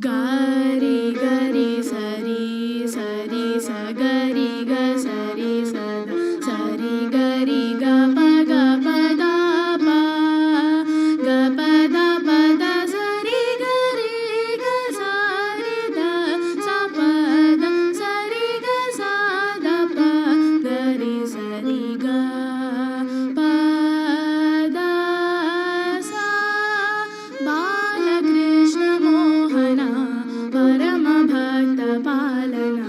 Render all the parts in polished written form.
గారి గరి సరి సరి స గరి గ సరి సద సరి గరి గ ప గ ప ద ప గ ప ద ప ద సరి గరి గ సరి ద స ప ద సరి గ స ద ప గరి సరి గ ప ద స బాలకృష్ణ మోహన పరమ భక్త పాలన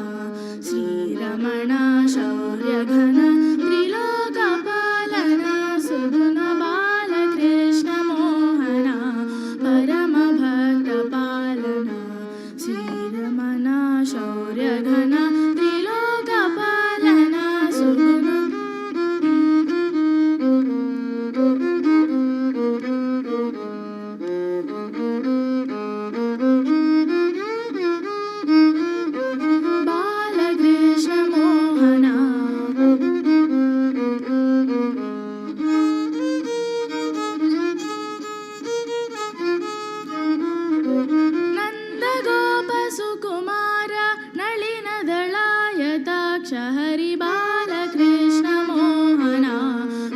శ్రీరమణ శౌర్య ఘన త్రిలోక పాలన సుగుణ బాలకృష్ణ మోహన పరమ భక్త పాలన శ్రీరమణ శౌర్య ఘన త్రిలోక పాలన సుగుణ బాలకృష్ణ మోహన నందగోప సుకుమార నళిన దళాయతాక్ష హరి బాలకృష్ణ మోహన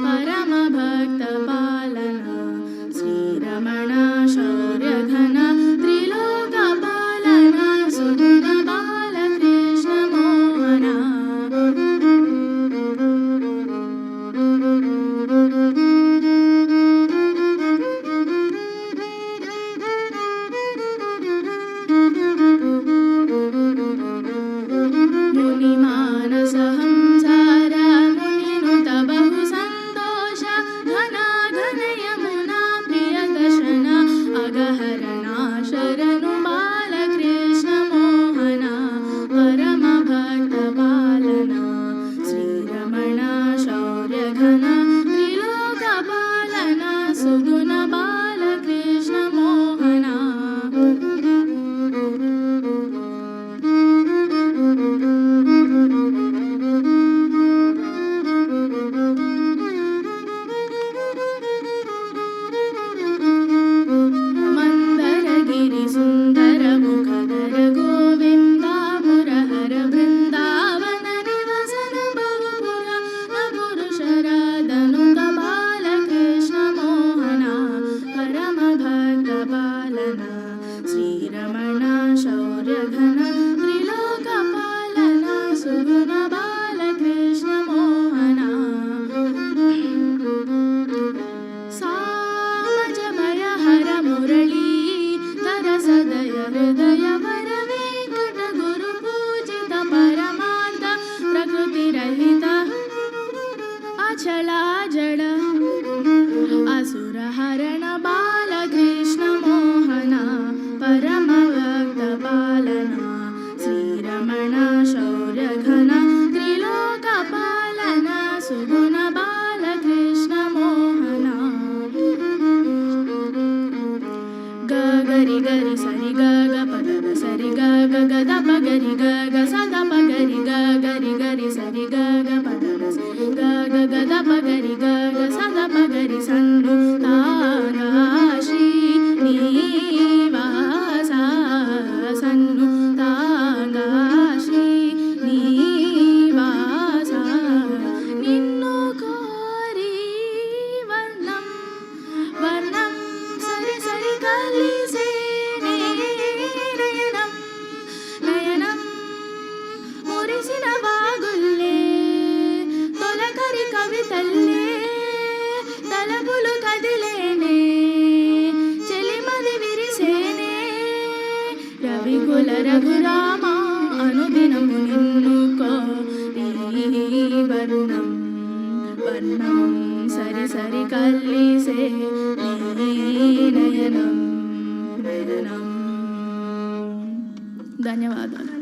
పరమ భక్త పాలన శ్రీరమణ శౌర్య ఘన త్రిలోక పాలన సుగుణ బాలకృష్ణ మోహన ముని మానస హంసార మునినుత బహు సంతోష ఘన ఘన యమునా ప్రియ దర్శన అగహరణ శరణు బాలకృష్ణ మోహన పరమ భక్త పాలన శ్రీరమణ శౌర్య ఘన త్రిలోక పాలన సుగుణ బాలకృష్ణ మోహన మందరగిరి సుందర ముఖధర గోవింద మురహర బృందావన నివసన బహుపుర పురుషరాధనుత బాలకృష్ణ మోహన పరమ భక్త పాలన శ్రీరమణ శౌర్య ఘన త్రిలోక పాలన సుగుణ బాలకృష్ణ మోహన సామజమయ హర మురళీ ధర సదయ హృదయ వర వెంకట గురు పూజిత పరమాంత ప్రకృతి రహిత అచలా జడ అసుర హరణ బాలకృష్ణ మోహన పరమ భక్త పాలన శ్రీరమణ శౌర్య ఘన త్రిలోక పాలన సుగుణ బాలకృష్ణ మోహన గ గరి గరి సరి గ గ పద ద సరి గ గ గ ద ప గరి గ గ స ద ప గరి గ గరి గరి సరి గ గ పద ద సరి గ గ గ ద ప గరి గ గ స ద ప గరి సన్ను తాగా శ్రీ నీవాస సన్ను తాగా శ్రీ నీవాస నిన్ను కోరి వర్ణం వర్ణం సరి సరి కలిసే నయనం నయనం మురిసిన వాగుల్లే తొలకరి కవితల్లే తలపులు కదిలేనే చెలిమది విరిసేనే రవికుల రఘురామ అనుదినము నిన్ను కోరి వర్ణం వర్ణం సరి సరి కలిసే నయనం నయనం ధన్యవాదాలు.